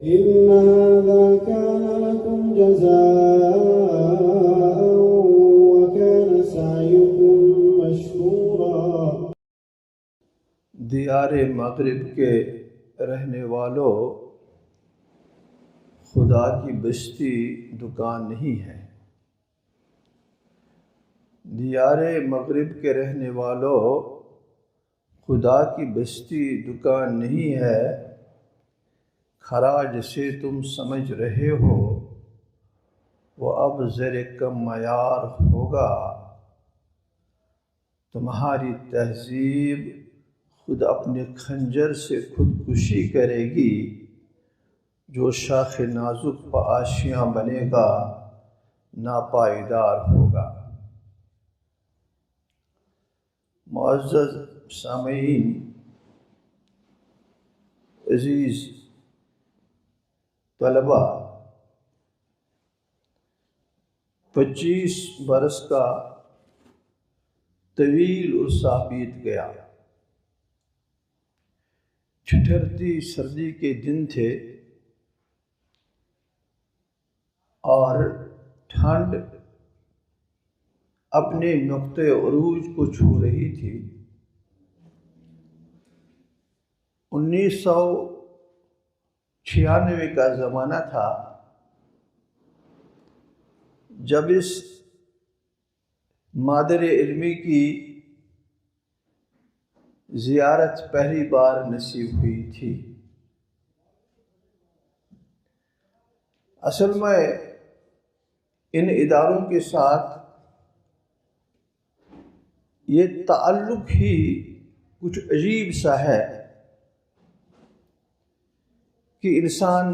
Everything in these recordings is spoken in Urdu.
إن هذا كان لكم جزاء وكان سعيكم مشكورا۔ دیار مغرب کے رہنے والوں، خدا کی بستی دکان نہیں ہے۔ دیار مغرب کے رہنے والوں، خدا کی بستی دکان نہیں ہے۔ خراج سے تم سمجھ رہے ہو وہ اب زیر کم معیار ہوگا۔ تمہاری تہذیب خود اپنے خنجر سے خودکشی کرے گی۔ جو شاخ نازک پہ آشیاں بنے گا ناپائیدار ہوگا۔ معزز سامعین، عزیز طلبہ، 25 برس کا طویل عرصہ بیت گیا۔ ٹھٹھرتی سردی کے دن تھے اور ٹھنڈ اپنے نقطۂ عروج کو چھو رہی تھی۔ 1996 کا زمانہ تھا جب اس مادر علمی کی زیارت پہلی بار نصیب ہوئی تھی۔ اصل میں ان اداروں کے ساتھ یہ تعلق ہی کچھ عجیب سا ہے کہ انسان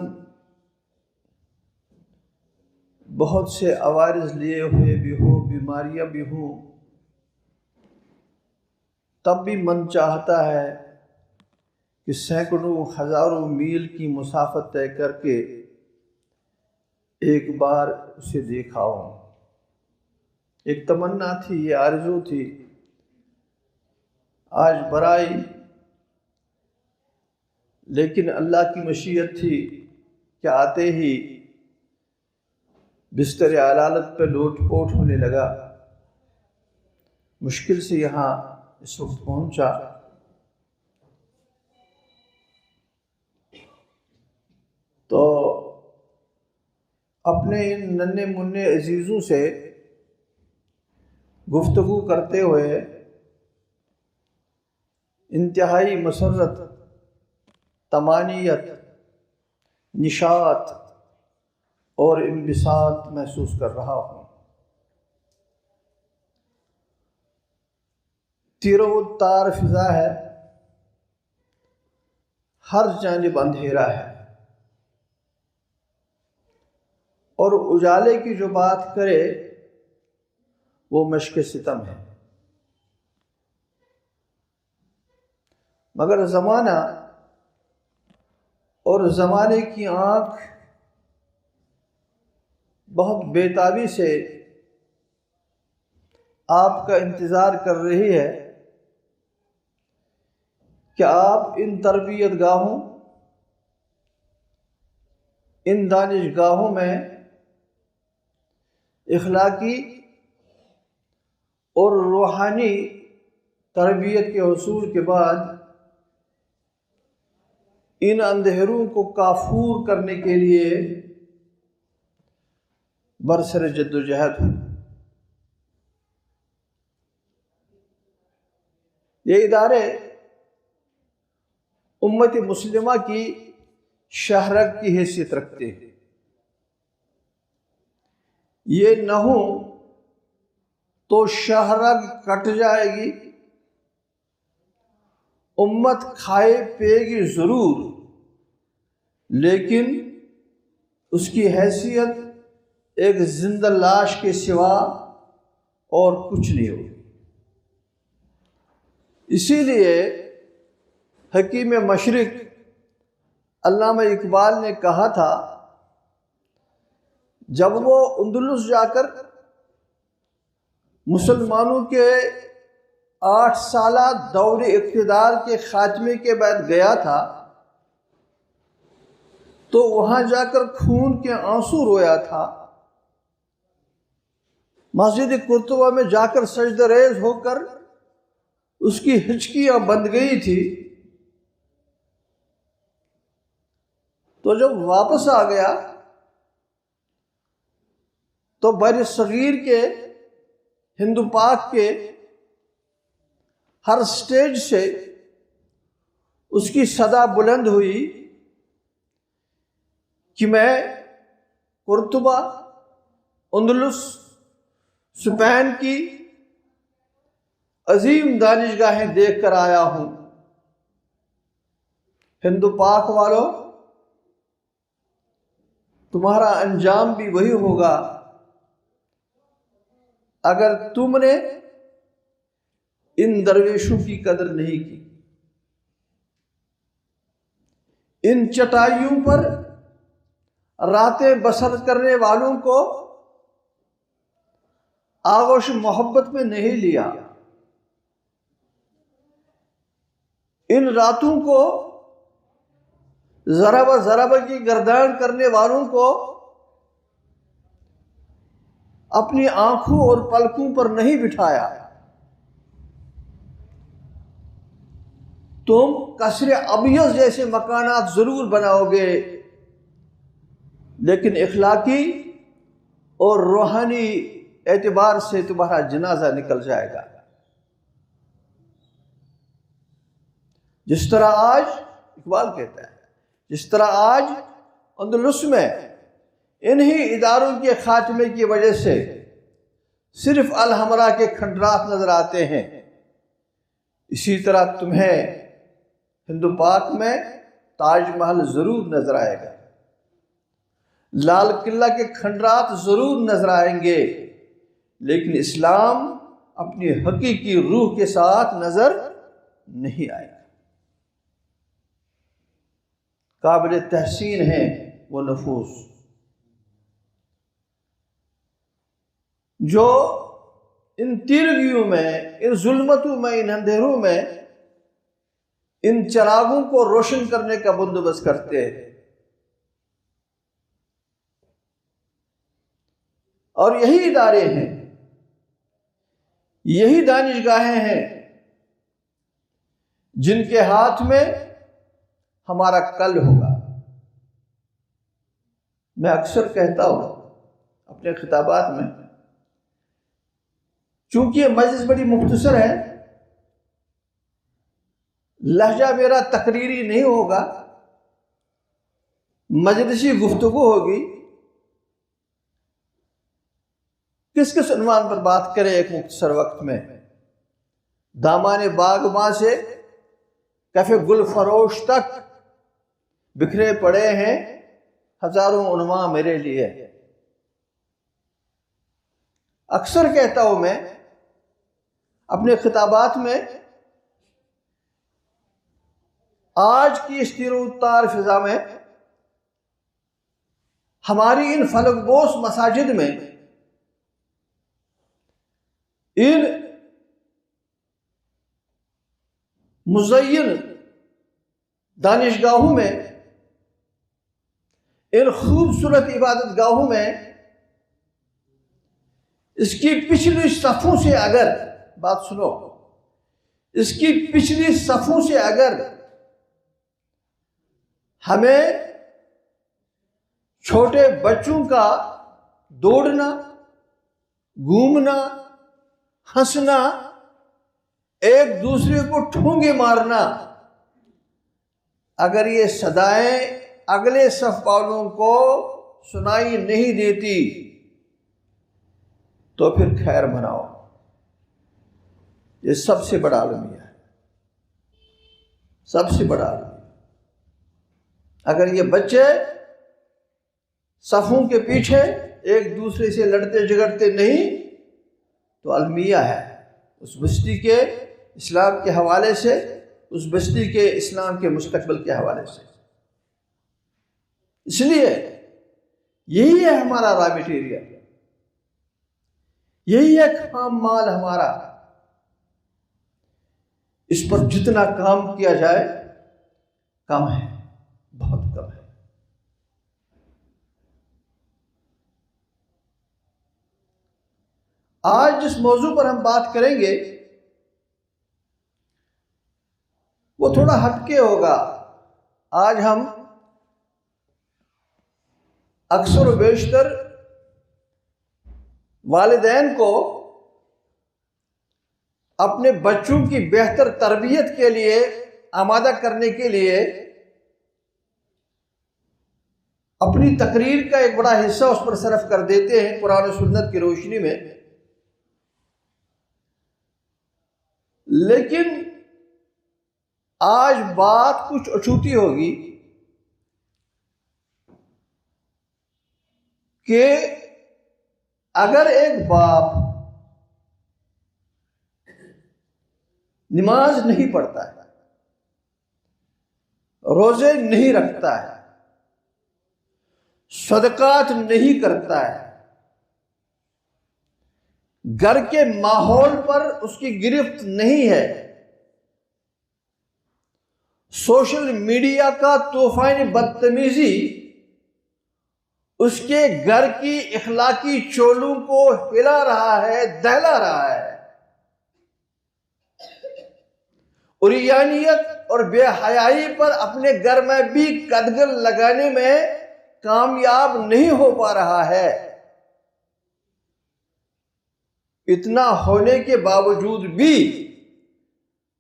بہت سے عوارض لیے ہوئے بھی ہو، بیماریاں بھی ہوں، تب بھی من چاہتا ہے کہ سینکڑوں ہزاروں میل کی مسافت طے کر کے ایک بار اسے دیکھاؤں۔ ایک تمنا تھی، یہ آرزو تھی، آج برائی، لیکن اللہ کی مشیت تھی کہ آتے ہی بستر علالت پہ لوٹ پوٹ ہونے لگا۔ مشکل سے یہاں اس وقت پہنچا۔ تو اپنے ان ننھے منھے عزیزوں سے گفتگو کرتے ہوئے انتہائی مسرت، طمانینت، نشاط اور انبساط محسوس کر رہا ہوں۔ تیر و تار فضا ہے، ہر جانب اندھیرا ہے، اور اجالے کی جو بات کرے وہ مشق ستم ہے۔ مگر زمانہ اور زمانے کی آنکھ بہت بےتابی سے آپ کا انتظار کر رہی ہے کہ آپ ان تربیت گاہوں، ان دانش گاہوں میں اخلاقی اور روحانی تربیت کے حصول کے بعد ان اندھیروں کو کافور کرنے کے لیے برسر جد و جہد ہو۔ یہ ادارے امت مسلمہ کی شہرگ کی حیثیت رکھتے ہیں۔ یہ نہ ہو تو شہرگ کٹ جائے گی، امت کھائے پیے گی ضرور، لیکن اس کی حیثیت ایک زندہ لاش کے سوا اور کچھ نہیں ہوگی۔ اسی لیے حکیم مشرق علامہ اقبال نے کہا تھا، جب وہ اندلس جا کر مسلمانوں کے 8 سالہ دور اقتدار کے خاتمے کے بعد گیا تھا، تو وہاں جا کر خون کے آنسو رویا تھا، مسجد قرطبہ میں جا کر سجدہ ریز ہو کر اس کی ہچکیاں بند گئی تھی، تو جب واپس آ گیا تو بر صغیر کے ہند پاک کے ہر سٹیج سے اس کی صدا بلند ہوئی کہ میں قرطبہ، اندلس، اسپین کی عظیم دانشگاہیں دیکھ کر آیا ہوں۔ ہند پاک والوں، تمہارا انجام بھی وہی ہوگا اگر تم نے ان درویشوں کی قدر نہیں کی، ان چٹائیوں پر راتیں بسر کرنے والوں کو آغوش محبت میں نہیں لیا، ان راتوں کو ضرب کی گردان کرنے والوں کو اپنی آنکھوں اور پلکوں پر نہیں بٹھایا۔ تم قصر ابیض جیسے مکانات ضرور بناؤ گے، لیکن اخلاقی اور روحانی اعتبار سے تمہارا جنازہ نکل جائے گا۔ جس طرح آج، اقبال کہتا ہے، جس طرح آج اندلس میں انہی اداروں کے خاتمے کی وجہ سے صرف الحمرا کے کھنڈرات نظر آتے ہیں، اسی طرح تمہیں ہند پاک میں تاج محل ضرور نظر آئے گا، لال قلعہ کے کھنڈرات ضرور نظر آئیں گے، لیکن اسلام اپنی حقیقی روح کے ساتھ نظر نہیں آئے گا۔ قابل تحسین ہیں وہ نفوس جو ان تیرگیوں میں، ان ظلمتوں میں، ان اندھیروں میں ان چراغوں کو روشن کرنے کا بندوبست کرتے ہیں، اور یہی ادارے ہیں، یہی دانشگاہیں ہیں جن کے ہاتھ میں ہمارا کل ہوگا۔ میں اکثر کہتا ہوں اپنے خطابات میں، چونکہ یہ مجلس بڑی مختصر ہے، لہجہ میرا تقریری نہیں ہوگا، مجلسی گفتگو ہوگی، کس عنوان پر بات کریں ایک مختصر وقت میں؟ دامان باغباں سے کیف گل فروش تک بکھرے پڑے ہیں ہزاروں عنوان میرے لیے۔ اکثر کہتا ہوں میں اپنے خطابات میں، آج کی اس تیر و تار فضا میں ہماری ان فلک بوس مساجد میں، ان مزین دانشگاہوں میں، ان خوبصورت عبادت گاہوں میں، اس کی پچھلی صفوں سے اگر بات سنو، اس کی پچھلی صفوں سے اگر ہمیں چھوٹے بچوں کا دوڑنا، گھومنا، ہنسنا، ایک دوسرے کو ٹھونگے مارنا، اگر یہ صدائیں اگلے صف والوں کو سنائی نہیں دیتی تو پھر خیر مناؤ۔ یہ سب سے بڑا المیہ ہے، سب سے بڑا المیہ۔ اگر یہ بچے صفوں کے پیچھے ایک دوسرے سے لڑتے جھگڑتے نہیں تو المیہ ہے، اس بستی کے اسلام کے حوالے سے، اس بستی کے اسلام کے مستقبل کے حوالے سے۔ اس لیے یہی ہے ہمارا را میٹیریل، یہی ہے خام مال ہمارا، اس پر جتنا کام کیا جائے کم ہے، بہت کم ہے۔ آج جس موضوع پر ہم بات کریں گے وہ تھوڑا ہٹ کے ہوگا. آج ہم اکثر و بیشتر والدین کو اپنے بچوں کی بہتر تربیت کے لیے آمادہ کرنے کے لیے اپنی تقریر کا ایک بڑا حصہ اس پر صرف کر دیتے ہیں قرآن و سنت کی روشنی میں. لیکن آج بات کچھ اچھوتی ہوگی کہ اگر ایک باپ نماز نہیں پڑھتا ہے، روزے نہیں رکھتا ہے، صدقات نہیں کرتا ہے، گھر کے ماحول پر اس کی گرفت نہیں ہے، سوشل میڈیا کا طوفان بدتمیزی اس کے گھر کی اخلاقی چولوں کو ہلا رہا ہے، دہلا رہا ہے، عریانیت اور بے حیائی پر اپنے گھر میں بھی قدغن لگانے میں کامیاب نہیں ہو پا رہا ہے. اتنا ہونے کے باوجود بھی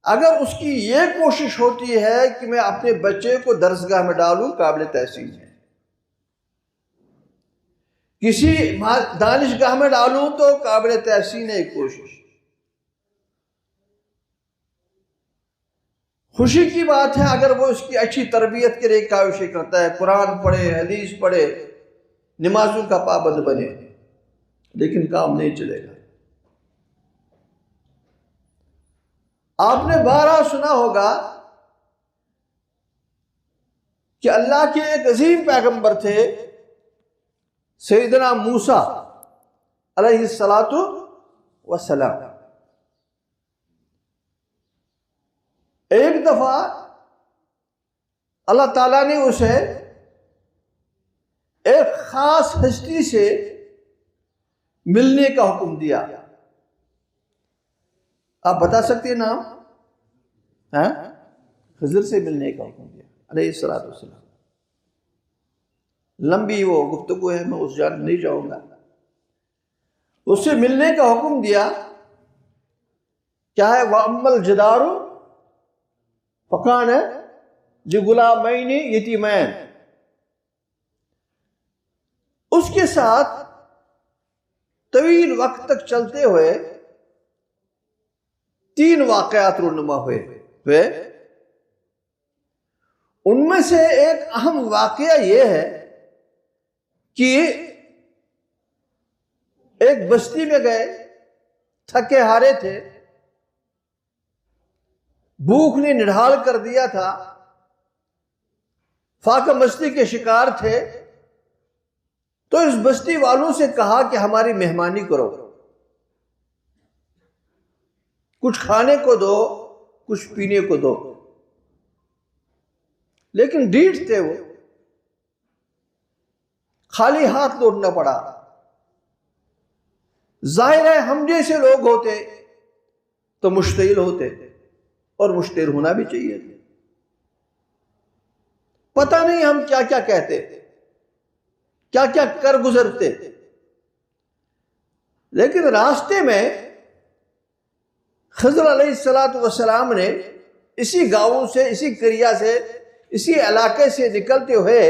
اگر اس کی یہ کوشش ہوتی ہے کہ میں اپنے بچے کو درسگاہ میں ڈالوں، قابل تحسین ہے. کسی دانشگاہ میں ڈالوں تو قابل تحسین ہے ایک کوشش. خوشی کی بات ہے اگر وہ اس کی اچھی تربیت کے لیے کاوشیں کرتا ہے، قرآن پڑھے، حدیث پڑھے، نمازوں کا پابند بنے، لیکن کام نہیں چلے گا. آپ نے بارہا سنا ہوگا کہ اللہ کے ایک عظیم پیغمبر تھے سیدنا موسیٰ علیہ الصلاۃ والسلام. ایک دفعہ اللہ تعالیٰ نے اسے ایک خاص ہستی سے ملنے کا حکم دیا. آپ بتا سکتے ہیں نام؟ خضر سے ملنے کا حکم دیا علیہ الصلاۃ والسلام. لمبی وہ گفتگو ہے، میں اس جانب نہیں جاؤں گا. اس سے ملنے کا حکم دیا. کیا ہے؟ وَأَمَّا الْجِدَارُ فَكَانَ لِغُلَامَيْنِ یتیمین. اس کے ساتھ طویل وقت تک چلتے ہوئے 3 واقعات رونما ہوئے. ان میں سے ایک اہم واقعہ یہ ہے کہ ایک بستی میں گئے، تھکے ہارے تھے، بھوک نے نڈھال کر دیا تھا، فاقہ مستی کے شکار تھے. تو اس بستی والوں سے کہا کہ ہماری مہمانی کرو، کچھ کھانے کو دو، کچھ پینے کو دو. لیکن ڈھیٹ تھے، وہ خالی ہاتھ لوٹنا پڑا. ظاہر ہے ہم جیسے لوگ ہوتے تو مشتعل ہوتے، اور مشتعل ہونا بھی چاہیے. پتہ نہیں ہم کیا کیا کہتے، کیا کیا کر گزرتے. لیکن راستے میں خضر علیہ الصلاۃ والسلام نے اسی گاؤں سے، اسی قریہ سے، اسی علاقے سے نکلتے ہوئے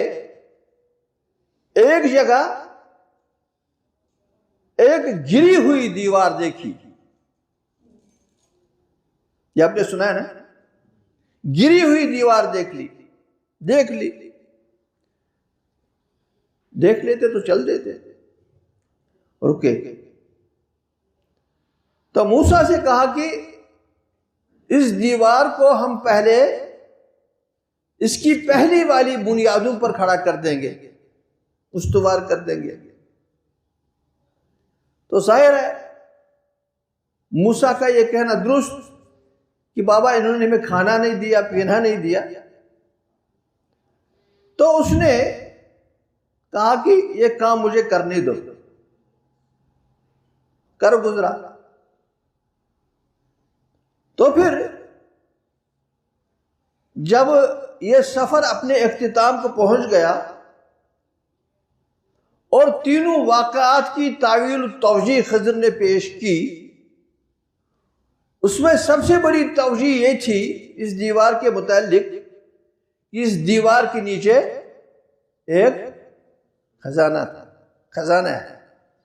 ایک جگہ ایک گری ہوئی دیوار دیکھی. یہ آپ نے سنا ہے نا؟ گری ہوئی دیوار دیکھ لی. دیکھ لیتے تو چل دیتے، رکے. تو موسیٰ سے کہا کہ اس دیوار کو ہم پہلے اس کی پہلی والی بنیادوں پر کھڑا کر دیں گے، استوار کر دیں گے. تو ظاہر ہے موسیٰ کا یہ کہنا درست کہ بابا انہوں نے ہمیں کھانا نہیں دیا، پینا نہیں دیا. تو اس نے کہا کہ یہ کام مجھے کرنے دو. کر گزرا. تو پھر جب یہ سفر اپنے اختتام کو پہنچ گیا اور تینوں واقعات کی تعویل و توجیہ خضر نے پیش کی، اس میں سب سے بڑی توجیہ یہ تھی اس دیوار کے متعلق کہ اس دیوار کے نیچے ایک خزانہ تھا. خزانہ ہے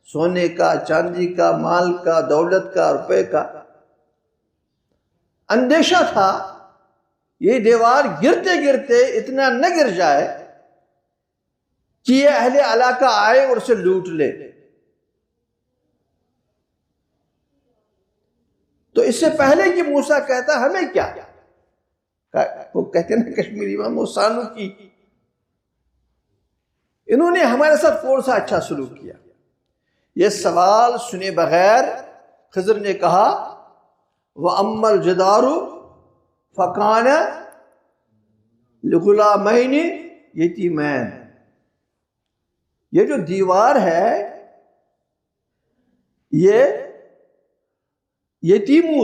سونے کا، چاندی کا، مال کا، دولت کا، روپے کا. اندیشہ تھا یہ دیوار گرتے گرتے اتنا نہ گر جائے کہ یہ اہل علاقہ آئے اور اسے لوٹ لے. تو اس سے پہلے کہ موسیٰ کہتا ہمیں کیا، وہ کہتے ہیں نا کشمیری میں وہ سانو کی، انہوں نے ہمارے ساتھ کون سا اچھا سلوک کیا. یہ سوال سنے بغیر خضر نے کہا وَأَمَّا الْجِدَارُ فَكَانَ لِغُلَامَيْنِ يَتِيمَيْنِ. یہ جو دیوار ہے یہ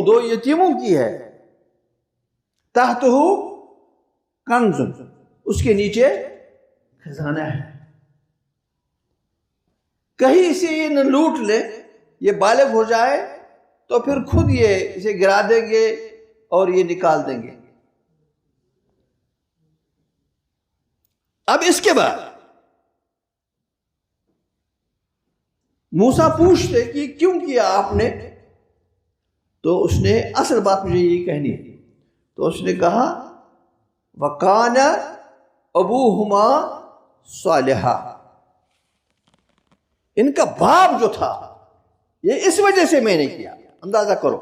دو یتیموں کی ہے. تحتہ کنز، اس کے نیچے خزانہ ہے. کہیں سے یہ نہ لوٹ لے، یہ بالغ ہو جائے تو پھر خود یہ اسے گرا دیں گے اور یہ نکال دیں گے. اب اس کے بعد موسیٰ پوچھتے کہ کیوں کیا آپ نے، تو اس نے اصل بات مجھے یہی کہنی ہے. تو اس نے کہا وَكَانَ أَبُوهُمَا صَالِحًا. ان کا باپ جو تھا یہ اس وجہ سے میں نے کیا. اندازہ کرو،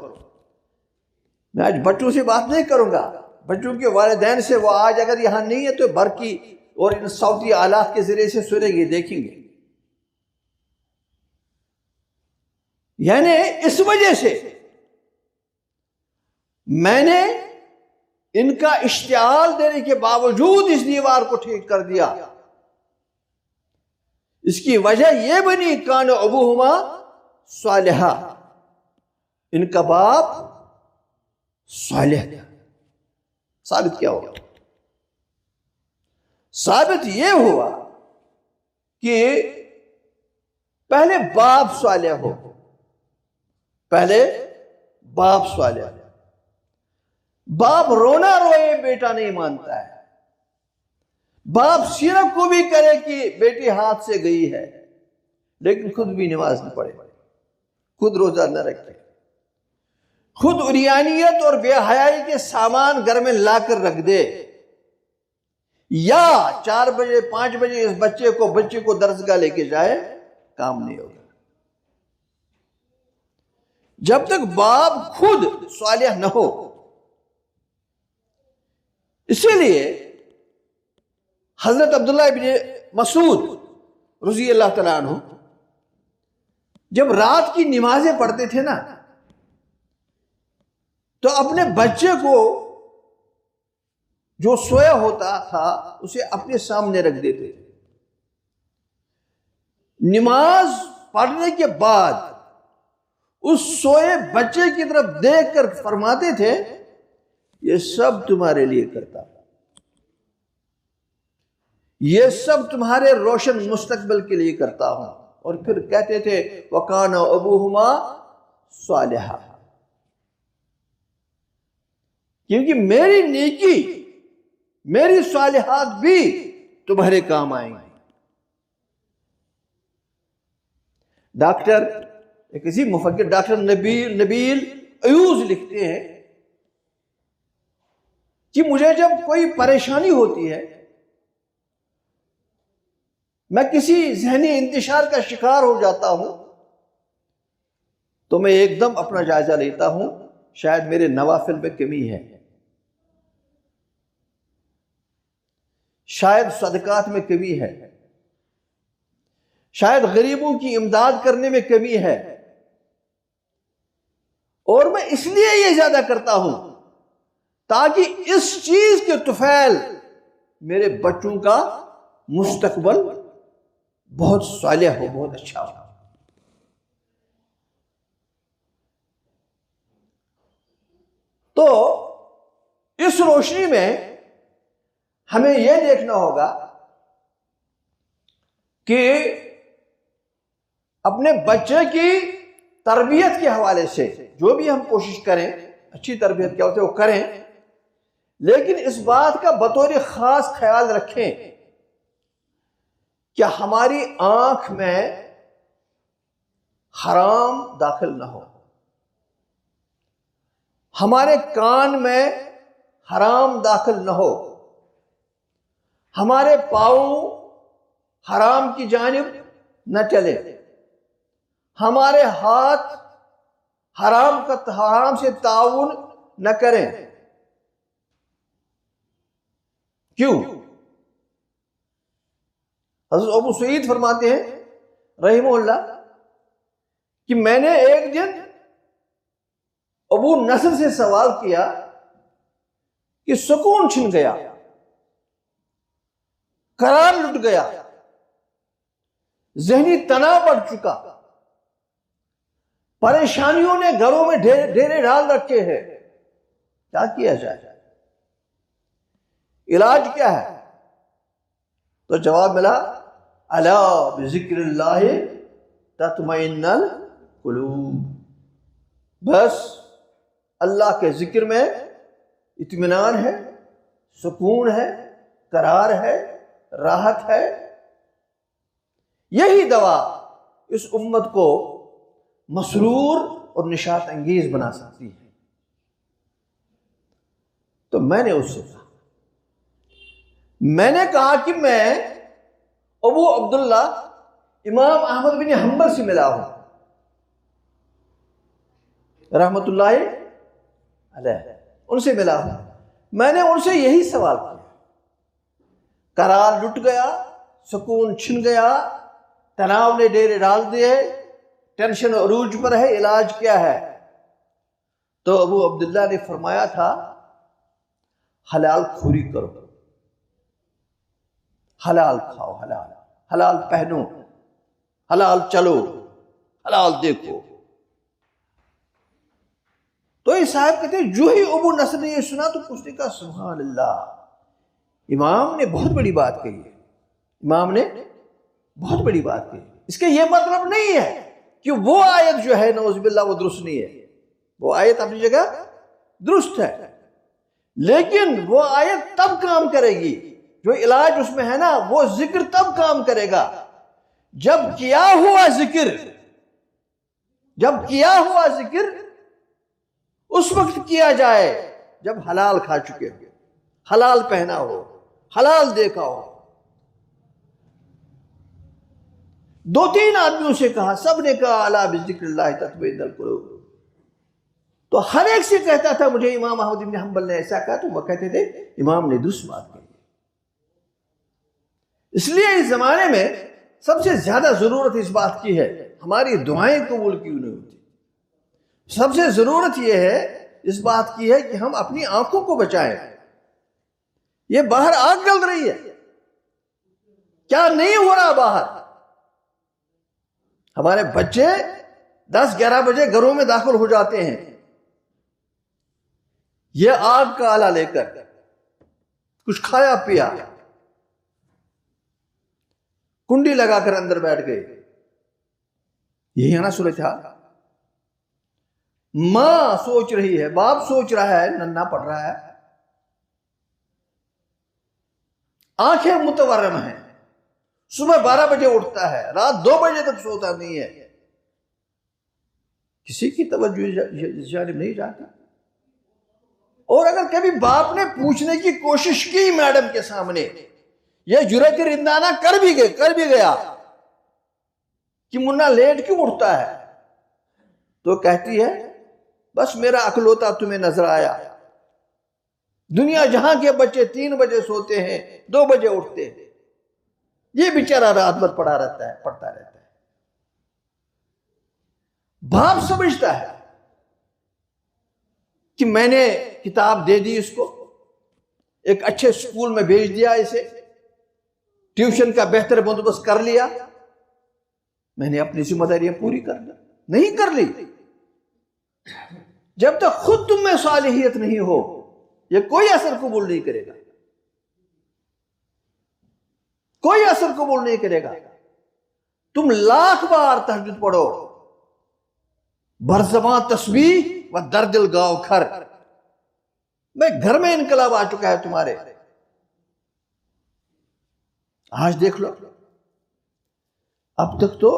میں آج بچوں سے بات نہیں کروں گا، بچوں کے والدین سے وہ آج اگر یہاں نہیں ہے تو برقی اور ان صوتی آلات کے ذریعے سے سنیں گے، دیکھیں گے. یعنی اس وجہ سے میں نے ان کا اشتعال دینے کے باوجود اس دیوار کو ٹھیک کر دیا. اس کی وجہ یہ بنی کان ابوہما صالحا، ان کا باپ صالح تھا. ثابت کیا ہوا؟ ثابت یہ ہوا کہ پہلے باپ صالح ہو، پہلے باپ صالح. باپ رونا روئے بیٹا نہیں مانتا ہے. باپ سیرت کو بھی کرے کہ بیٹی ہاتھ سے گئی ہے لیکن خود بھی نماز نہ پڑھے، خود روزہ نہ رکھے، خود عریانیت اور بے حیائی کے سامان گھر میں لا کر رکھ دے، یا 4 بجے 5 بجے اس بچے کو درسگاہ لے کے جائے، کام نہیں ہوگا. جب تک باپ خود صالح نہ ہو. اسی لیے حضرت عبداللہ ابن مسعود رضی اللہ تعالیٰ عنہ جب رات کی نمازیں پڑھتے تھے نا تو اپنے بچے کو جو سویا ہوتا تھا اسے اپنے سامنے رکھ دیتے تھے. نماز پڑھنے کے بعد اس سوئے بچے کی طرف دیکھ کر فرماتے تھے یہ سب تمہارے لیے کرتا ہوں، یہ سب تمہارے روشن مستقبل کے لیے کرتا ہوں. اور پھر کہتے تھے وَكَانَ أَبُوهُمَا صَالِحًا، کیونکہ میری نیکی، میری صالحات بھی تمہارے کام آئیں گے. ایک عظیم مفکر ڈاکٹر نبیل ایوز لکھتے ہیں کہ مجھے جب کوئی پریشانی ہوتی ہے، میں کسی ذہنی انتشار کا شکار ہو جاتا ہوں، تو میں ایک دم اپنا جائزہ لیتا ہوں، شاید میرے نوافل میں کمی ہے، شاید صدقات میں کمی ہے، شاید غریبوں کی امداد کرنے میں کمی ہے، اور میں اس لیے یہ زیادہ کرتا ہوں تاکہ اس چیز کے طفیل میرے بچوں کا مستقبل بہت صالح ہو، بہت اچھا ہو. تو اس روشنی میں ہمیں یہ دیکھنا ہوگا کہ اپنے بچے کی تربیت کے حوالے سے جو بھی ہم کوشش کریں، اچھی تربیت کیا ہوتے ہے وہ کریں، لیکن اس بات کا بطور خاص خیال رکھیں کہ ہماری آنکھ میں حرام داخل نہ ہو، ہمارے کان میں حرام داخل نہ ہو، ہمارے پاؤں حرام کی جانب نہ چلے، ہمارے ہاتھ حرام سے تعاون نہ کریں۔ کیوں؟ حضرت ابو سعید فرماتے ہیں رحمہ اللہ کہ میں نے ایک دن ابو نصر سے سوال کیا کہ سکون چھن گیا، قرار لٹ گیا، ذہنی تناؤ بڑھ چکا، پریشانیوں نے گھروں میں ڈھیرے ڈال رکھے ہیں، کیا کیا جائے؟ علاج کیا ہے؟ تو جواب ملا الا بذکر اللہ تطمئن القلوب، بس اللہ کے ذکر میں اطمینان ہے، سکون ہے، قرار ہے، راحت ہے۔ یہی دوا اس امت کو مسرور اور نشاط انگیز بنا سکتی ہے۔ تو میں نے اس سے کہا، میں نے کہا کہ میں ابو عبداللہ امام احمد بن حنبل سے ملا ہوں رحمت اللہ علیہ، ان سے ملا ہوں۔ میں نے ان سے یہی سوال کیا، قرار لٹ گیا، سکون چھن گیا، تناؤ نے ڈیرے ڈال دیے، ٹینشن عروج پر ہے، علاج کیا ہے؟ تو ابو عبداللہ نے فرمایا تھا حلال خوری کرو، حلال کھاؤ، حلال پہنو، حلال چلو، حلال دیکھو۔ تو یہ صاحب کہتے ہیں جو ہی ابو نصر نے یہ سنا تو اس نے کہا سبحان اللہ، امام نے بہت بڑی بات کہی ہے، امام نے بہت بڑی بات کہی۔ اس کا یہ مطلب نہیں ہے کہ وہ آیت جو ہے نعوذ باللہ وہ درست نہیں ہے، وہ آیت اپنی جگہ درست ہے، لیکن وہ آیت تب کام کرے گی، جو علاج اس میں ہے نا، وہ ذکر تب کام کرے گا جب کیا ہوا ذکر اس وقت کیا جائے جب حلال کھا چکے ہو، حلال پہنا ہو، حلال دیکھا ہو۔ 2-3 آدمیوں سے کہا، سب نے کہا الا بذکر اللہ تطمئن القلوب، تو ہر ایک سے کہتا تھا مجھے امام احمد بن حنبل نے ایسا کہا، تو وہ کہتے تھے امام نے درست بات کہی۔ اس لیے اس زمانے میں سب سے زیادہ ضرورت اس بات کی ہے، ہماری دعائیں قبول کیوں نہیں ہوتی؟ سب سے ضرورت یہ ہے، اس بات کی ہے کہ ہم اپنی آنکھوں کو بچائیں۔ یہ باہر آگ جل رہی ہے، کیا نہیں ہو رہا باہر؟ ہمارے بچے 10-11 بجے گھروں میں داخل ہو جاتے ہیں، یہ آگ کا آلہ لے کر، کچھ کھایا پیا، کنڈی لگا کر اندر بیٹھ گئے۔ یہی ہے نا صورتحال۔ ماں سوچ رہی ہے، باپ سوچ رہا ہے، ننھا پڑھ رہا ہے، آنکھیں متورم ہیں، صبح 12 بجے اٹھتا ہے، رات 2 بجے تک سوتا نہیں ہے، کسی کی توجہ جانب نہیں جاتا۔ اور اگر کبھی باپ نے پوچھنے کی کوشش کی میڈم کے سامنے، یہ جرأت رندانہ کر بھی گیا کہ منا لیٹ کیوں اٹھتا ہے، تو کہتی ہے بس میرا عقلوتا تمہیں نظر آیا، دنیا جہاں کے بچے 3 بجے سوتے ہیں، 2 بجے اٹھتے ہیں، یہ بیچارہ رات بھر پڑھتا رہتا ہے۔ باپ سمجھتا ہے کہ میں نے کتاب دے دی اس کو، ایک اچھے اسکول میں بھیج دیا، اسے ٹیوشن کا بہتر بندوبست کر لیا، میں نے اپنی ذمہ داریاں پوری کر لی، نہیں کر لی۔ جب تک خود تم میں صالحیت نہیں ہو یہ کوئی اثر قبول نہیں کرے گا، کوئی اثر قبول نہیں کرے گا۔ تم لاکھ بار تہجد پڑھو، برزباں تسبیح و در دل گاؤ کھر، میں گھر میں انقلاب آ چکا ہے تمہارے۔ آج دیکھ لو، اب تک تو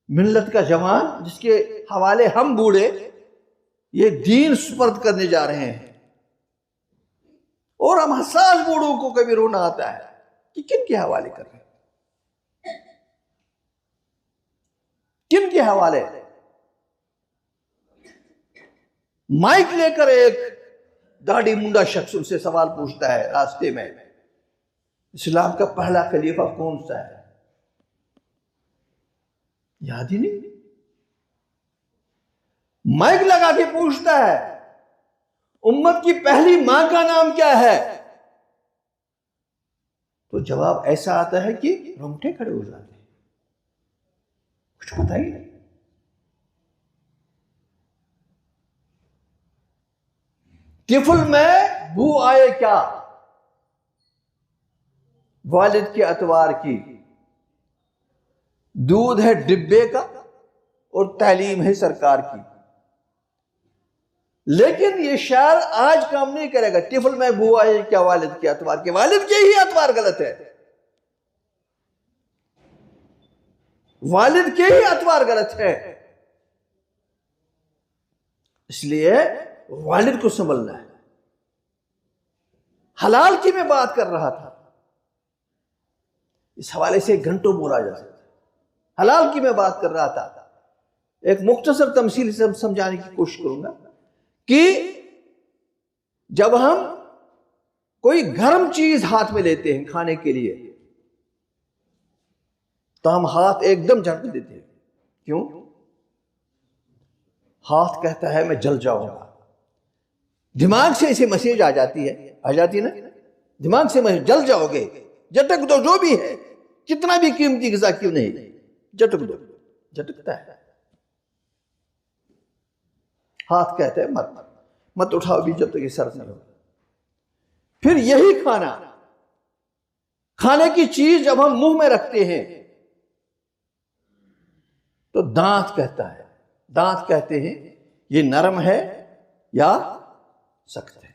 ملت کا جوان جس کے حوالے ہم بوڑھے یہ دین سپرد کرنے جا رہے ہیں، اور ہم حساس بوڑھوں کو کبھی رونا آتا ہے کہ کن کے حوالے کر رہے ہیں، کن کے حوالے؟ مائک لے کر ایک داڑھی منڈا شخص ان سے سوال پوچھتا ہے راستے میں، اسلام کا پہلا خلیفہ کون سا ہے؟ یاد ہی نہیں۔ مائک لگا کے پوچھتا ہے امت کی پہلی ماں کا نام کیا ہے؟ تو جواب ایسا آتا ہے کہ رونگٹے کھڑے ہو جاتے ہیں، کچھ پتہ ہی نہیں۔ طفل میں بو آئے کیا؟ والد کے اتوار کی، دودھ ہے ڈبے کا اور تعلیم ہے سرکار کی۔ لیکن یہ شعر آج کام نہیں کرے گا۔ طفل میں بو آئے کیا والد کے اتوار کے، والد کے ہی اتوار غلط ہے، والد کے ہی اتوار غلط ہے۔ اس لیے والد کو سنبھلنا ہے۔ حلال کی میں بات کر رہا تھا، اس حوالے سے گھنٹوں بولا جا سکتا ہے۔ حلال کی میں بات کر رہا تھا، ایک مختصر تمثیل سے سمجھانے کی کوشش کروں گا کہ جب ہم کوئی گرم چیز ہاتھ میں لیتے ہیں کھانے کے لیے تو ہم ہاتھ ایک دم جھٹک دیتے ہیں، کیوں؟ ہاتھ کہتا ہے میں جل جاؤں گا، دماغ سے اسے میسج آ جاتی نا، دماغ سے میں جل جاؤ گے، جھٹک دو، جو بھی ہے کتنا بھی قیمتی غذا کیوں نہیں، جھٹک دو، جھٹکتا ہے۔ ہاتھ کہتا ہے مت اٹھاؤ بھی جب تک یہ سر نہ ہو۔ پھر یہی کھانے کی چیز جب ہم منہ میں رکھتے ہیں تو دانت کہتا ہے، دانت کہتے ہیں یہ نرم ہے یا سخت ہے۔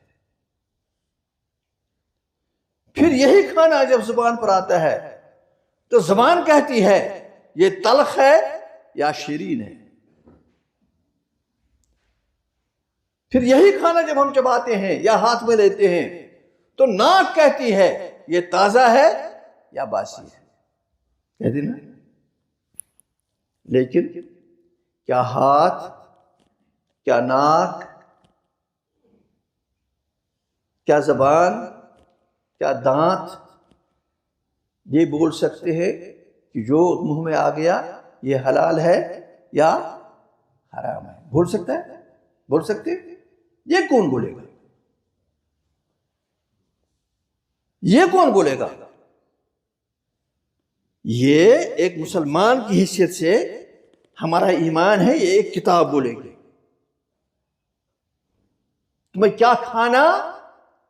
پھر یہی کھانا جب زبان پر آتا ہے تو زبان کہتی ہے یہ تلخ ہے یا شیرین ہے۔ پھر یہی کھانا جب ہم چباتے ہیں یا ہاتھ میں لیتے ہیں تو ناک کہتی ہے یہ تازہ ہے یا باسی ہے، کہتی نا۔ لیکن کیا ہاتھ، کیا ناک، کیا زبان، کیا دانت یہ بول سکتے ہیں کہ جو منہ میں آ گیا یہ حلال ہے یا حرام ہے؟ بول سکتا ہے؟ بول سکتے؟ یہ کون بولے گا؟ یہ کون بولے گا؟ یہ ایک مسلمان کی حیثیت سے ہمارا ایمان ہے، یہ ایک کتاب بولے گی تمہیں کیا کھانا،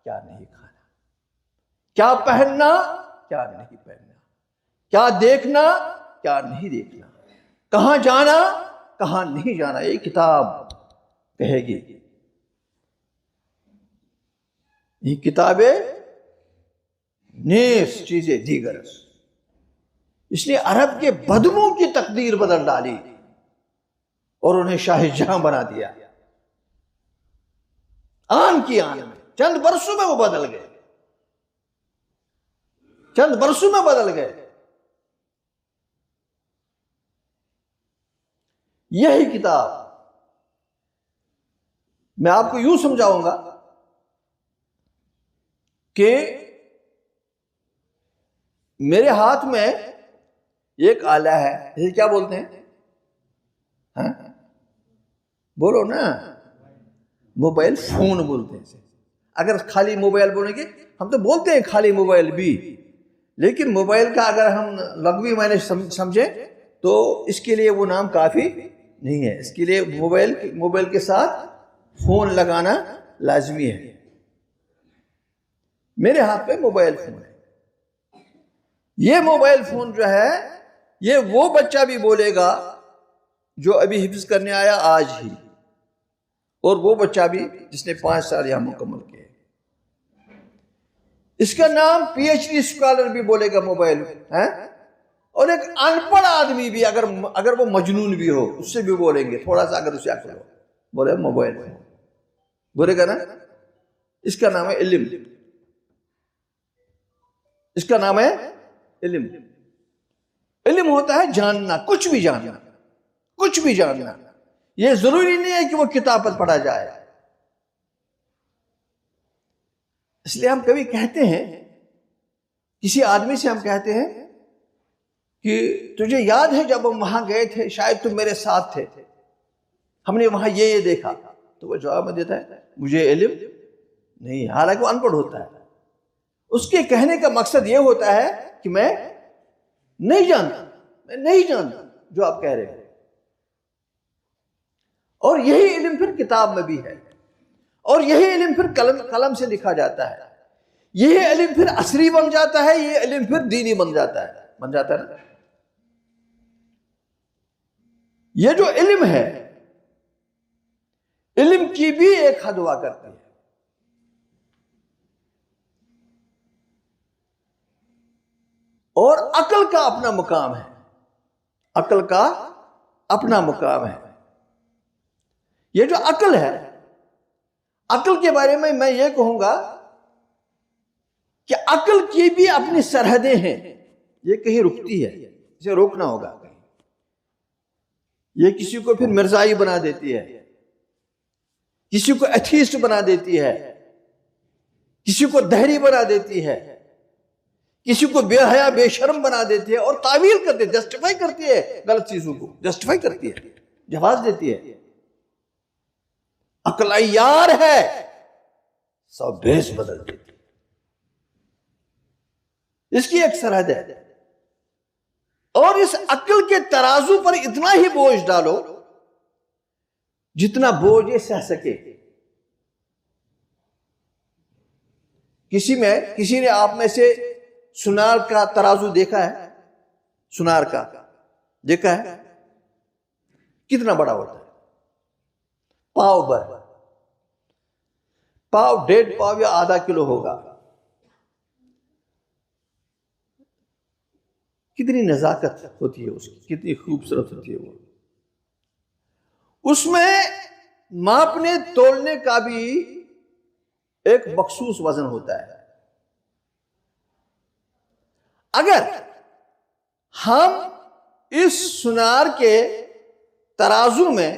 کیا نہیں کھانا، کیا پہننا، کیا نہیں پہننا، کیا دیکھنا، کیا نہیں دیکھنا، کہاں جانا، کہاں نہیں جانا، یہ کتاب کہے گی۔ یہ کتابیں نیس چیزیں دیگر، اس نے عرب کے بدموں کی تقدیر بدل ڈالی اور انہیں شاہ جہاں بنا دیا۔ آن کی آن میں چند برسوں میں وہ بدل گئے، چند برسوں میں بدل گئے۔ یہی کتاب میں آپ کو یوں سمجھاؤں گا کہ میرے ہاتھ میں ایک آلہ ہے، اسے کیا بولتے ہیں؟ ہاں بولو نا، موبائل فون بولتے ہیں اسے۔ اگر خالی موبائل بولیں گے، ہم تو بولتے ہیں خالی موبائل بھی، لیکن موبائل کا اگر ہم لغوی معنی سمجھیں تو اس کے لیے وہ نام کافی نہیں ہے. اس کے لیے موبائل کے ساتھ فون لگانا لازمی ہے. میرے ہاتھ پہ موبائل فون ہے. یہ موبائل فون جو ہے یہ وہ بچہ بھی بولے گا جو ابھی حفظ کرنے آیا آج ہی، اور وہ بچہ بھی جس نے 5 سال یہاں مکمل کیے. اس کا نام پی ایچ ڈی اسکالر بھی بولے گا موبائل ہے. اور ایک ان پڑھ آدمی بھی اگر وہ مجنون بھی ہو اس سے بھی بولیں گے تھوڑا سا، اگر اسے عقل ہو بولے موبائل فون بولے گا نا. اس کا نام ہے علم. اس کا نام ہے علم. علم ہوتا ہے جاننا، کچھ بھی جاننا، کچھ بھی جاننا. یہ ضروری نہیں ہے کہ وہ کتاب پر پڑھا جائے. اس لیے ہم کبھی کہتے ہیں، کسی آدمی سے ہم کہتے ہیں کہ تجھے یاد ہے جب ہم وہاں گئے تھے، شاید تم میرے ساتھ تھے، ہم نے وہاں یہ دیکھا. تو وہ جواب میں دیتا ہے مجھے علم نہیں، حالانکہ وہ ان پڑھ ہوتا ہے. اس کے کہنے کا مقصد یہ ہوتا ہے کہ میں نہیں جانتا جو آپ کہہ رہے ہیں. اور یہی علم پھر کتاب میں بھی ہے، اور یہی علم پھر قلم سے لکھا جاتا ہے. یہی علم پھر عصری بن جاتا ہے، یہ علم پھر دینی بن جاتا ہے نا. یہ جو علم ہے، علم کی بھی ایک حد ہوا کرتی ہے. اور عقل کا اپنا مقام ہے. عقل کا اپنا مقام ہے. یہ جو عقل ہے، عقل کے بارے میں یہ کہوں گا کہ عقل کی بھی اپنی سرحدیں ہیں. یہ کہیں رکتی ہے، اسے روکنا ہوگا. یہ کسی کو پھر مرزائی بنا دیتی ہے، کسی کو ایتھیسٹ بنا دیتی ہے، کسی کو دہری بنا دیتی ہے، کسی کو بے حیا بے شرم بنا دیتی ہے، اور تعویل کرتی ہے، جسٹیفائی کرتی ہے، غلط چیزوں کو جسٹیفائی کرتی ہے، جواز دیتی ہے. عقل عیار ہے، سب بھیس بدل دیتی ہے. اس کی ایک سرحد ہے. اور اس عقل کے ترازو پر اتنا ہی بوجھ ڈالو جتنا بوجھ یہ سہ سکے. کسی نے آپ میں سے سنار کا ترازو دیکھا ہے؟ سنار کا دیکھا ہے؟ کتنا بڑا ہوتا ہے؟ پاؤ بھر، پاؤ 1.5 پاؤ یا آدھا کلو ہوگا. کتنی نزاکت ہوتی ہے اس کی، کتنی خوبصورت ہوتی ہے وہ. اس میں ماپنے تولنے کا بھی ایک مخصوص وزن ہوتا ہے. اگر ہم اس سنار کے ترازو میں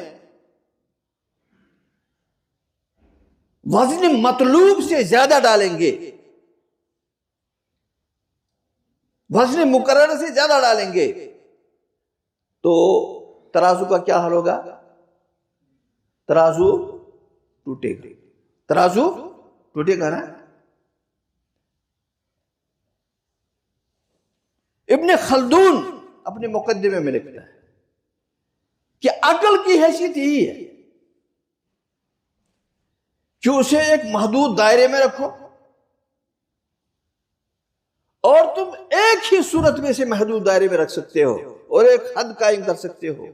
وزن مطلوب سے زیادہ ڈالیں گے، وزن مقرر سے زیادہ ڈالیں گے، تو ترازو کا کیا حال ہوگا؟ ترازو ٹوٹے گا. ترازو ٹوٹے گا نا. ابن خلدون اپنے مقدمے میں لکھتا ہے کہ عقل کی حیثیت یہی ہے کہ اسے ایک محدود دائرے میں رکھو، اور تم ایک ہی صورت میں سے محدود دائرے میں رکھ سکتے ہو اور ایک حد قائم کر سکتے ہو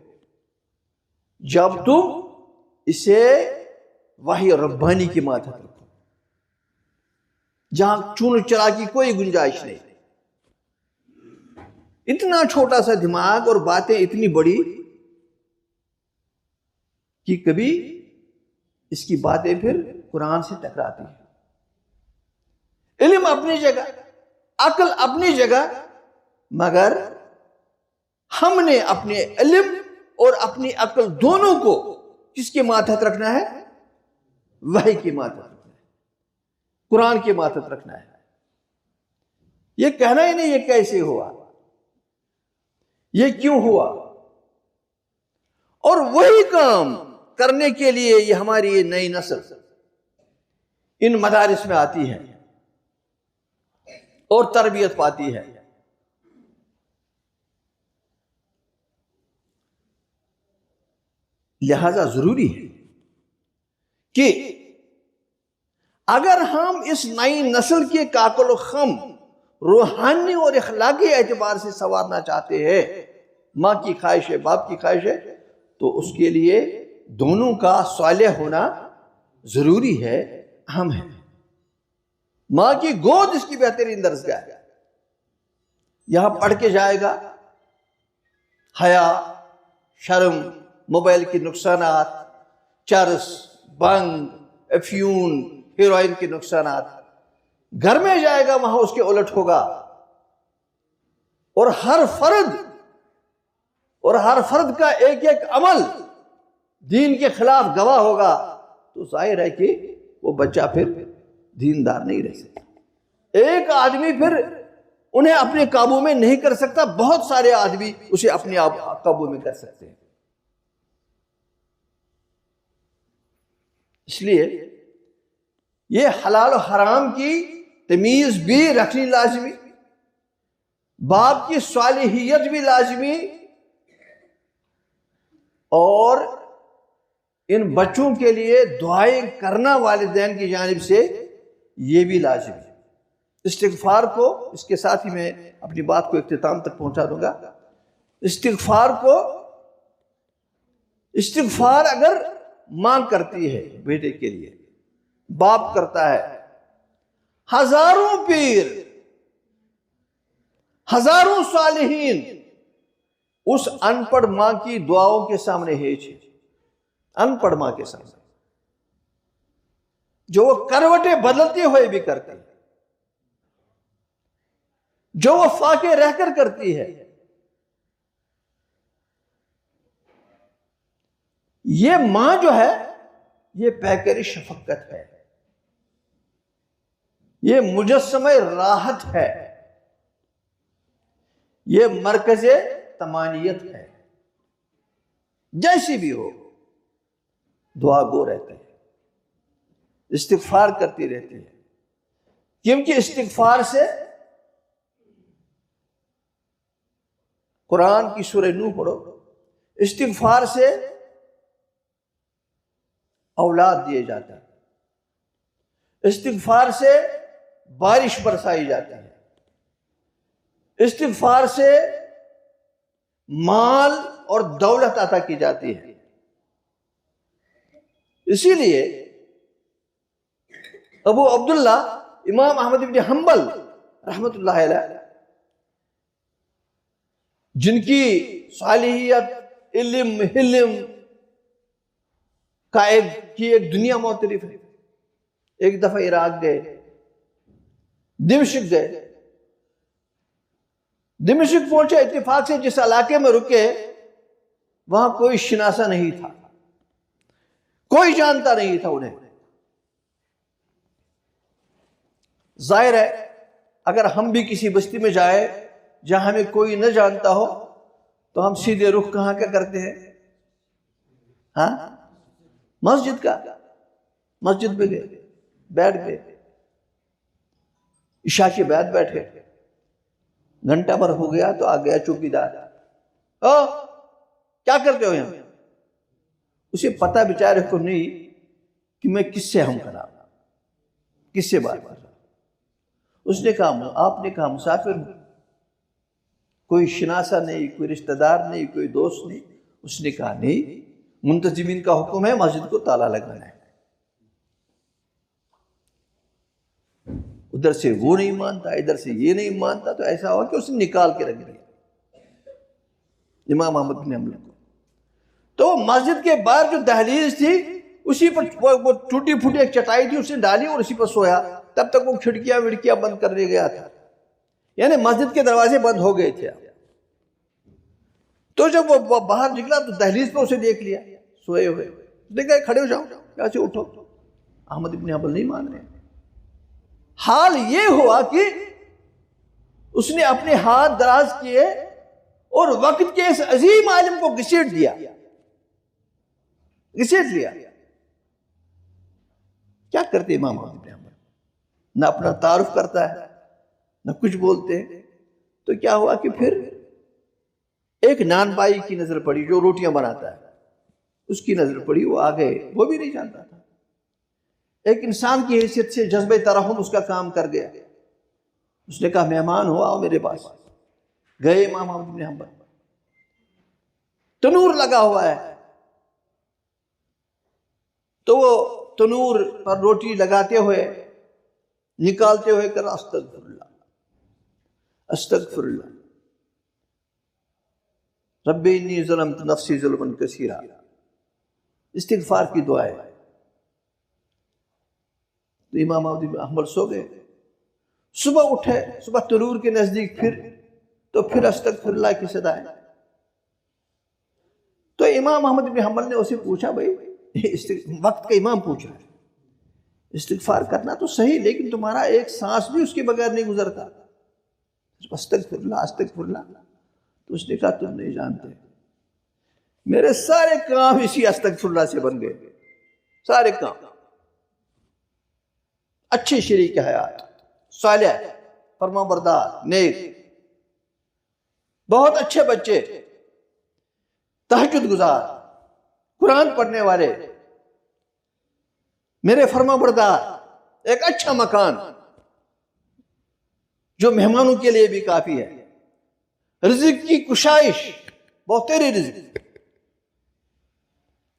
جب تم اسے وحی ربانی کی ماتحت رکھو، جہاں چون چرا کی کوئی گنجائش نہیں. اتنا چھوٹا سا دماغ اور باتیں اتنی بڑی کہ کبھی اس کی باتیں پھر قرآن سے ٹکراتی ہیں. علم اپنی جگہ، عقل اپنی جگہ، مگر ہم نے اپنے علم اور اپنی عقل دونوں کو کس کے ماتحت رکھنا ہے؟ وحی کے ماتحت رکھنا ہے، قرآن کے ماتحت رکھنا ہے. یہ کہنا ہی نہیں یہ کیسے ہوا، یہ کیوں ہوا. اور وہی کام کرنے کے لیے یہ ہماری یہ نئی نسل ان مدارس میں آتی ہے اور تربیت پاتی ہے. لہذا ضروری ہے کہ اگر ہم اس نئی نسل کے کاکل و خم روحانی اور اخلاقی اعتبار سے سنوارنا چاہتے ہیں، ماں کی خواہش ہے، باپ کی خواہش ہے، تو اس کے لیے دونوں کا صالح ہونا ضروری ہے، اہم ہے۔ ماں کی گود اس کی بہترین درسگاہ ہے۔ یہاں پڑھ کے جائے گا حیا، شرم، موبائل کے نقصانات، چرس، بنگ، افیون، ہیروئن کے نقصانات۔ گھر میں جائے گا وہاں اس کے الٹ ہوگا، اور ہر فرد کا ایک ایک عمل دین کے خلاف گواہ ہوگا، تو ظاہر ہے کہ وہ بچہ پھر دیندار نہیں رہ سکتا۔ ایک آدمی پھر انہیں اپنے قابو میں نہیں کر سکتا، بہت سارے آدمی اسے اپنے قابو میں کر سکتے ہیں۔ اس لیے یہ حلال و حرام کی تمیز بھی رکھنی لازمی، باپ کی صالحیت بھی لازمی، اور ان بچوں کے لیے دعائیں کرنا والدین کی جانب سے یہ بھی لازمی۔ استغفار کو، اس کے ساتھ ہی میں اپنی بات کو اختتام تک پہنچا دوں گا۔ استغفار اگر ماں کرتی ہے بیٹے کے لیے، باپ کرتا ہے، ہزاروں پیر، ہزاروں صالحین اس ان پڑھ ماں کی دعاؤں کے سامنے ہیچ ہے، ان پڑھ ماں کے سامنے، جو وہ کروٹیں بدلتے ہوئے بھی کرتی ہے، جو وہ فاقے رہ کر کرتی ہے۔ یہ ماں جو ہے یہ پیکر شفقت ہے، یہ مجسمہ راحت ہے، یہ مرکز تمانیت ہے۔ جیسی بھی ہو دعا گو رہتے ہیں، استغفار کرتی رہتی ہے، کیونکہ استغفار سے، قرآن کی سورہ نوح پڑھو، استغفار سے اولاد دیے جاتا ہے، استغفار سے بارش برسائی جاتی ہے، استغفار سے مال اور دولت عطا کی جاتی ہے۔ اسی لیے ابو عبداللہ امام احمد بن حنبل رحمۃ اللہ علیہ، جن کی صالحیت، علم، حلم کا ایک دنیا معترف ہے، ایک دفعہ عراق گئے، دمشق گئے، دمشق پہنچے، اتفاق سے جس علاقے میں رکے وہاں کوئی شناسا نہیں تھا، کوئی جانتا نہیں تھا انہیں۔ ظاہر ہے اگر ہم بھی کسی بستی میں جائے جہاں ہمیں کوئی نہ جانتا ہو تو ہم سیدھے رخ کہاں کا کرتے ہیں؟ ہاں، مسجد کا۔ مسجد میں گئے، بیٹھ گئے، عشاء کے بعد بیٹھے، گھنٹہ بھر ہو گیا تو آ گیا چوکیدار، کیا کرتے ہو یہاں؟ اسے پتا بیچارے کو نہیں کہ میں کس سے ہم کھڑا، کس سے بات کر رہا۔ اس نے کہا، آپ نے کہا مسافر ہوں، کوئی شناسا نہیں، کوئی رشتہ دار نہیں، کوئی دوست نہیں۔ اس نے کہا نہیں، منتظمین کا حکم ہے مسجد کو تالا لگانا ہے۔ ادھر سے وہ نہیں مانتا، ادھر سے یہ نہیں مانتا، تو ایسا ہوا کہ اس نے نکال کے رکھ دیا امام احمد بن حنبل کو۔ تو مسجد کے باہر جو دہلیز تھی اسی پر وہ ٹوٹی پھوٹی ایک چٹائی تھی، اس نے ڈالی اور اسی پر سویا۔ تب تک وہ کھڑکیاں وڑکیاں بند کرنے گیا تھا، یعنی مسجد کے دروازے بند ہو گئے تھے۔ تو جب وہ باہر نکلا تو دہلیز پہ اسے دیکھ لیا سوئے ہوئے، اس نے کہا کھڑے ہو جاؤ، کیا سے اٹھو۔ احمد بن حنبل نہیں مان رہے۔ حال یہ ہوا کہ اس نے اپنے ہاتھ دراز کیے اور وقت کے اس عظیم عالم کو گھسیٹ دیا، گھسیٹ لیا۔ کیا کرتے امام احمد بن حنبل؟ نہ اپنا تعارف کرتا ہے، نہ کچھ بولتے ہیں۔ تو کیا ہوا کہ پھر ایک نان بائی کی نظر پڑی جو روٹیاں بناتا ہے، اس کی نظر پڑی، وہ آگے، وہ بھی نہیں جانتا تھا۔ ایک انسان کی حیثیت سے جذبہ ترحم اس کا کام کر گیا، اس نے کہا مہمان ہو، آؤ میرے پاس۔ گئے امام احمد بن حنبل، تنور لگا ہوا ہے، تو وہ تنور پر روٹی لگاتے ہوئے نکالتے ہوئے کہا استغفر اللہ استغفر اللہ رب انی ظلمت نفسی ظلما کثیرا، استغفار کی دعا ہے۔ تو امام احمد بن حنبل سو گئے، صبح اٹھے، صبح تنور کے نزدیک پھر استغفر اللہ کی صدا ہے۔ تو امام احمد بن حنبل نے اسے پوچھا، بھائی وقت کا امام پوچھ رہا ہے، استغفار کرنا تو صحیح، لیکن تمہارا ایک سانس بھی اس کے بغیر نہیں گزرتا، استغفر اللہ استغفر اللہ۔ تو اس نے کہا تم نہیں جانتے، میرے سارے کام اسی استغفر اللہ سے بن گئے، سارے کام، اچھے شریک حیات، صالح، فرمانبردار، نیک، بہت اچھے بچے، تہجد گزار، قرآن پڑھنے والے، میرے فرمانبردار، ایک اچھا مکان جو مہمانوں کے لیے بھی کافی ہے، رزق کی کشائش، بہت تیرے رزق،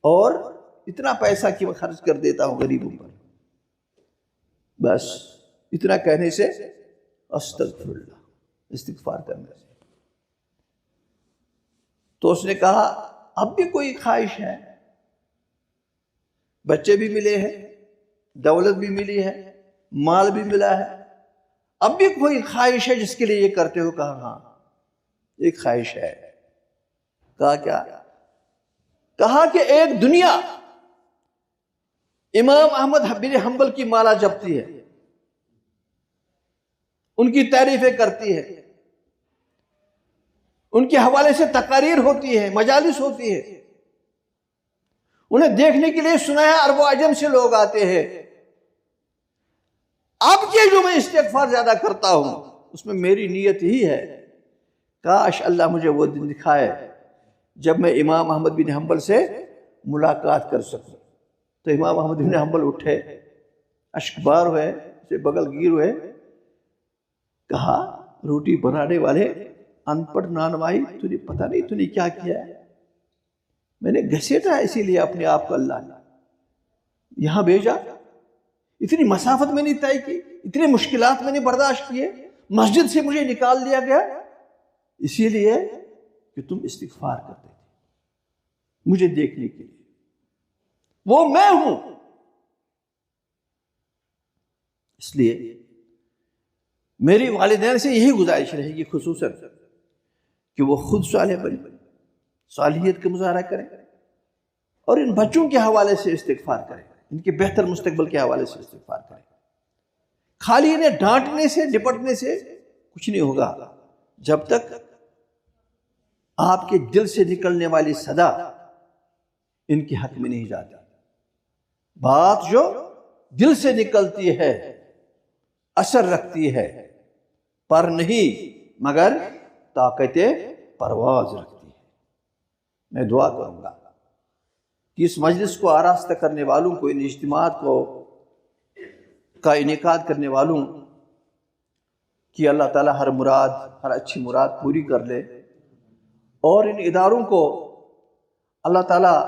اور اتنا پیسہ کہ میں خرچ کر دیتا ہوں غریبوں پر۔ بس اتنا کہنے سے استغفر اللہ، استغفار کرنے سے۔ تو اس نے کہا اب بھی کوئی خواہش ہے؟ بچے بھی ملے ہیں، دولت بھی ملی ہے، مال بھی ملا ہے، اب بھی کوئی خواہش ہے جس کے لیے یہ کرتے ہو؟ کہا ہاں ایک خواہش ہے۔ کہا کیا؟ کہا کہ ایک دنیا امام احمد بن حنبل کی مالا جپتی ہے، ان کی تعریفیں کرتی ہے، ان کے حوالے سے تقاریر ہوتی ہے، مجالس ہوتی ہے، انہیں دیکھنے کے لیے سنا ہے عرب و عجم سے لوگ آتے ہیں۔ اب کے جو میں استغفار زیادہ کرتا ہوں اس میں میری نیت ہی ہے، کاش اللہ مجھے وہ دن دکھائے جب میں امام احمد بن حنبل سے ملاقات کر سکوں۔ تو امام احمد بن حنبل اٹھے، اشکبار ہوئے، اسے بغل گیر ہوئے، کہا روٹی بنانے والے ان پڑھ نانوائی، تجھے پتہ نہیں تو نے کیا کیا ہے؟ میں نے گھسیٹا اسی لیے اپنے آپ کو اللہ نے یہاں بھیجا، اتنی مسافت میں نے طے کی، اتنے مشکلات میں نے برداشت کیے، مسجد سے مجھے نکال دیا گیا اسی لیے کہ تم استغفار کرتے تھے مجھے دیکھنے کے لیے، وہ میں ہوں۔ اس لیے میری والدین سے یہی گزارش رہے گی خصوصاً کہ وہ خود صالح بنیں، صالحیت کا مظاہرہ کریں، اور ان بچوں کے حوالے سے استغفار کریں، ان کے بہتر مستقبل کے حوالے سے استغفار کریں۔ خالی انہیں ڈانٹنے سے ڈپٹنے سے کچھ نہیں ہوگا جب تک آپ کے دل سے نکلنے والی صدا ان کے حق میں نہیں جاتی۔ بات جو دل سے نکلتی ہے اثر رکھتی ہے، پر نہیں مگر طاقت پرواز رکھتی ہے۔ میں دعا کروں گا کہ اس مجلس کو آراستہ کرنے والوں کو، ان اجتماعات کا انعقاد کرنے والوں کہ اللہ تعالیٰ ہر مراد، ہر اچھی مراد پوری کر لے، اور ان اداروں کو اللہ تعالیٰ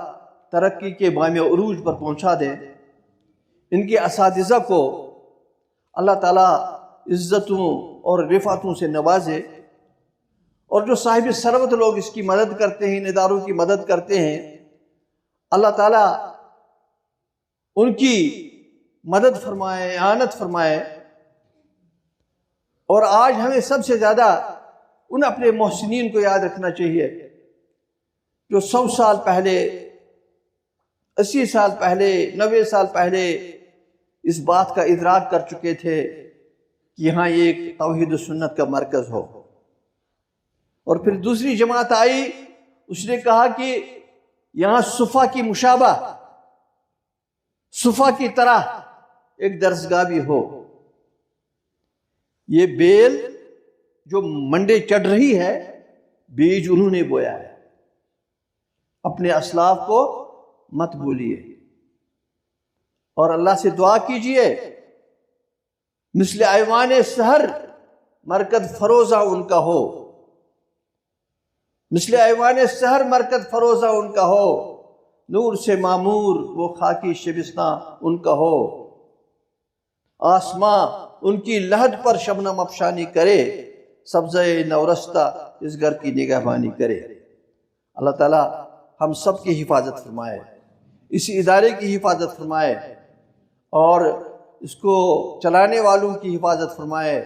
ترقی کے بام عروج پر پہنچا دے، ان کے اساتذہ کو اللہ تعالیٰ عزتوں اور رفعتوں سے نوازے، اور جو صاحب ثروت لوگ اس کی مدد کرتے ہیں، ان اداروں کی مدد کرتے ہیں، اللہ تعالیٰ ان کی مدد فرمائے، اعانت فرمائے۔ اور آج ہمیں سب سے زیادہ ان اپنے محسنین کو یاد رکھنا چاہیے جو 100 سال پہلے، 80 سال پہلے، 90 سال پہلے اس بات کا ادراک کر چکے تھے کہ یہاں ایک توحید و سنت کا مرکز ہو، اور پھر دوسری جماعت آئی، اس نے کہا کہ یہاں صفا کی مشابہ، صفا کی طرح ایک درسگاہ بھی ہو۔ یہ بیل جو منڈے چڑھ رہی ہے، بیج انہوں نے بویا ہے، اپنے اسلاف کو مت بولیے، اور اللہ سے دعا کیجئے مثل ایوان سحر مرکز فروزہ ان کا ہو، مثل ایوان سحر مرکز فروزہ ان کا ہو، نور سے معمور وہ خاکی شبستہ ان کا ہو، آسماں ان کی لحد پر شبنم افشانی کرے، سبزہ نورستہ اس گھر کی نگہبانی کرے۔ اللہ تعالیٰ ہم سب کی حفاظت فرمائے، اس ادارے کی حفاظت فرمائے، اور اس کو چلانے والوں کی حفاظت فرمائے۔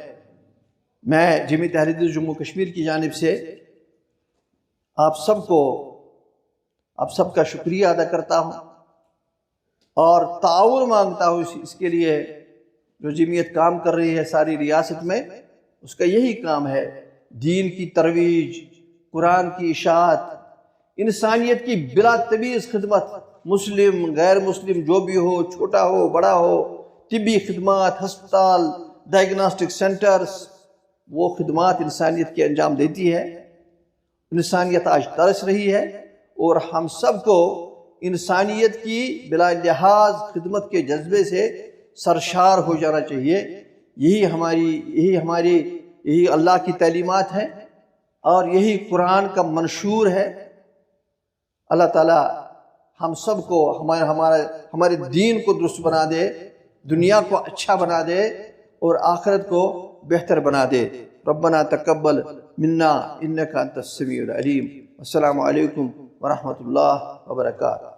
میں جمعیت اہل حدیث جموں کشمیر کی جانب سے آپ سب کا شکریہ ادا کرتا ہوں اور تعاون مانگتا ہوں اس کے لیے جو جمعیت کام کر رہی ہے ساری ریاست میں، اس کا یہی کام ہے، دین کی ترویج، قرآن کی اشاعت، انسانیت کی بلا تمیز خدمت، مسلم غیر مسلم جو بھی ہو، چھوٹا ہو بڑا ہو، طبی خدمات، ہسپتال، ڈائگنوسٹک سینٹرز، وہ خدمات انسانیت کی انجام دیتی ہے۔ انسانیت آج ترس رہی ہے، اور ہم سب کو انسانیت کی بلا لحاظ خدمت کے جذبے سے سرشار ہو جانا چاہیے۔ یہی اللہ کی تعلیمات ہیں، اور یہی قرآن کا منشور ہے۔ اللہ تعالیٰ ہم سب کو ہمارے دین کو درست بنا دے، دنیا کو اچھا بنا دے، اور آخرت کو بہتر بنا دے۔ ربنا تقبل منا انک انت السمیع العلیم۔ السلام علیکم ورحمۃ اللہ وبرکاتہ۔